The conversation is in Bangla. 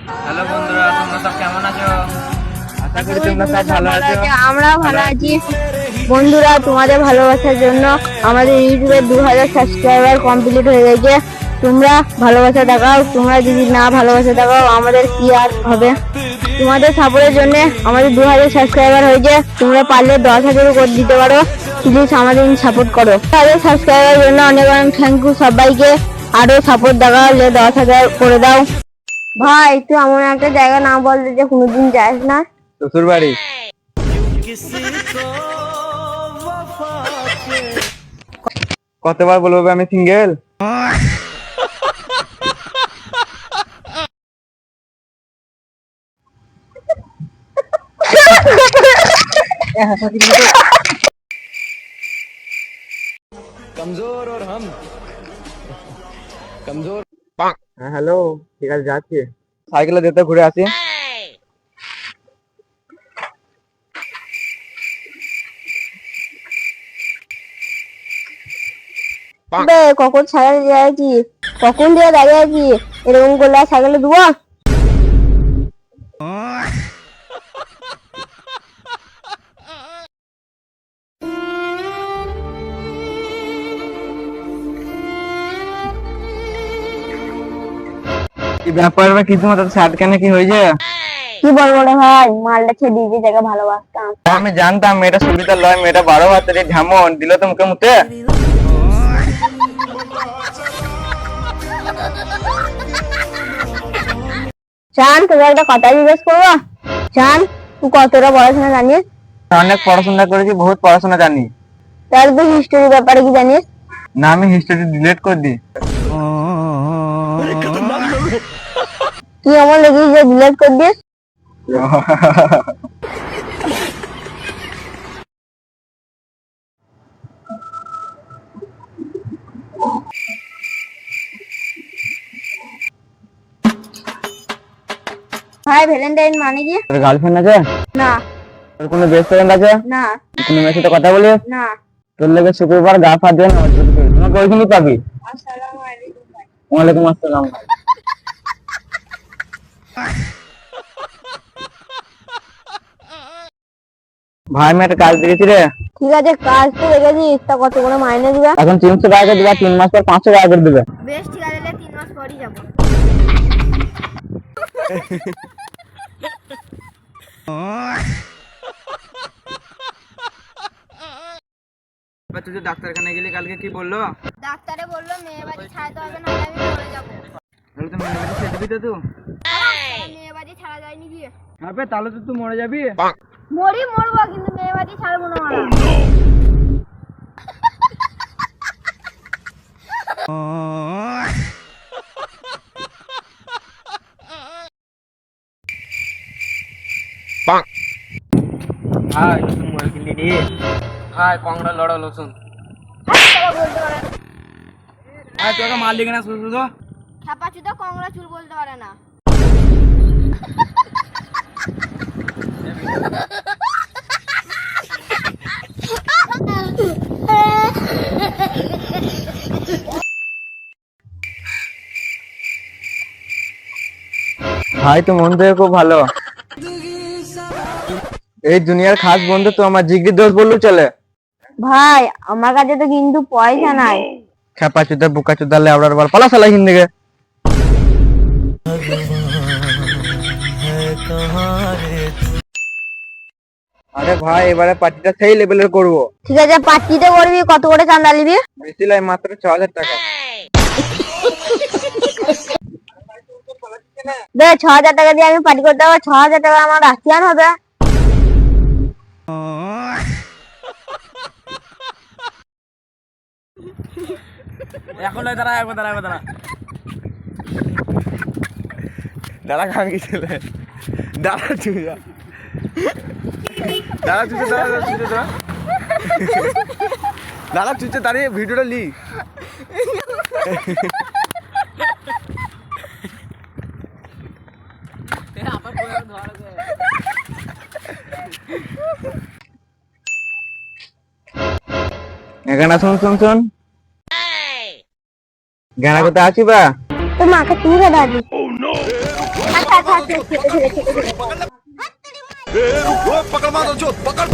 হ্যালো বন্ধুরা, তোমরা সব কেমন আছো? আশা করি তোমরা সব ভালো আছো। আমরা ভালো আছি বন্ধুরা। তোমাদের ভালোবাসার জন্য আমাদের ইউটিউবে 2000 সাবস্ক্রাইবার কমপ্লিট হয়ে গেছে। তোমরা ভালোবাসা দেখাও। তোমরা যদি না ভালোবাসা দেখাও আমাদের কি আর হবে? তোমাদের সাপোর্টের জন্য আমাদের 2000 সাবস্ক্রাইবার হয়েছে। তোমরা পারলে 10,000 করে দিতে পারো। প্লিজ আমাদের সাপোর্ট করো। 2000 সাবস্ক্রাইবারের জন্য অনেক অনেক থ্যাংক ইউ সবাইকে। আরো সাপোর্ট দেখালে 10,000 করে দাও। ভাই তুই এমন একটা জায়গা না বলতে যে কোনোদিন যাস না। শ্বশুর বাড়ি। কতবার বলবো আমি সিঙ্গেল? হ্যাঁ হ্যালো, ঠিক আছে যাচ্ছি। সাইকেলে যেতে ঘুরে আসি। কখন সাইকেলে যাচ্ছি, কখন দিয়ে দাঁড়িয়ে আছি, এরকম করলে আর সাইকেলে দেবো? কি ব্যাপার বা কিছু মতো শার্ট কেন কি হয়েছে? কি বলবো রে ভাই, মালটা ছেড়ে দিয়ে জায়গা ভালোবাসতাম। আমি জানতাম মেয়েটা সুবিধা লয়, মেয়েটা 12 হাতের ঝামন দিল তো মুখে মুখে। চান তোকে একটা কথা জিজ্ঞেস করবো? চান তুই কতটা পড়াশোনা জানিস? অনেক পড়াশোনা করেছি, বহুত পড়াশোনা জানি। তাহলে তুই হিস্টোরির ব্যাপারে কি জানিস? না, আমি হিস্ট্রি ডিলিট করে দিই। কি এমন দেখিস যে ডিলেট করে দিস? ভাই ভ্যালেন্টাইন মানে কি? তোর গার্লফ্রেন্ড আছে? না। তোর কোনো বেস্ট ফ্রেন্ড আছে? না। কোনো মেয়ের সাথে কথা বলিস? না। তোর লেগে শুক্রবার গা ফা দিয়ে নামাজ পড়তে হবে। তোমাকে ওইখানেই পাবি। আসসালামু আলাইকুম ভাই। ওয়ালাইকুম আসসালাম ভাই। ভাই আমি একটা কাজ দেখেছি রে। ঠিক আছে, কাজ তো দেখেছিস, তা কত করে মাইনে দিবে? এখন 300 টাকা করে দিবা, 3 মাস পর 500 টাকা করে দিবে। বেশ ঠিক আছে, 3 মাস পরই যাবো। তুই যে ডাক্তারখানায় গেলি কালকে, কি বললো? ডাক্তারে বললো মেয়ে বাড়ি ছাড়তে হবে না, আমি মরে যাবো। তাহলে তো মেয়ে বাড়ি ছেড়ে দিবি তো তুই? মেয়ে বাড়ি ছাড়া যায়নি কি? হবে তাহলে তো তুই মরে যাবি। মরবো কিন্তু মেয়ে বাড়ি ছাড়বো না। হাই নতুন মোবাইল কিনলি নি? হাই কংগ্রা লড়া লসুন। হাই তোকে মার লিখে না শুধু শুধু। ছাপাচুদা কংগ্রা চুল বলতে পারে না। ভাই তো মন থেকে খুব ভালো। এই দুনিয়ার খাস বন্ধু তো আমার জিগরির দোষ বললেও চলে। ভাই আমার কাছে তো কিন্তু পয়সা নাই। খেপা চুদা বুকা চুদা লেবড়ার বল পালা সালা হিন্দি গে। আরে ভাই এবারে পার্টিটা সেই লেভেলের করব। ঠিক আছে, পার্টিতে করবি, কত করে চাঁদা নিবি? বেশি লাই মাত্র 6000 টাকা। বে 6,000 টাকা দিয়ে আমি পার্টি করতে পারবো? 6,000 টাকা আমার রাশিয়ান হবে। এখন দাঁড়া, একবার দাঁড়া, একবার দাঁড়া। দাঁড়া খান কি ছেলে, দাঁড়া চুজা, দাঁড়া চুজা, দাঁড়া চুজা, দাঁড়া দাঁড়া চুজা, দাঁড়িয়ে ভিডিওটা লি। এখানে শুন শুন শুন, গানা কোথায় আছি বা তো মাকে তুই দাদি আচ্ছা আচ্ছা আচ্ছা ছেড়ে ছেড়ে ছেড়ে ছেড়ে। ए, रुक, पकड़ मारो जो पकड़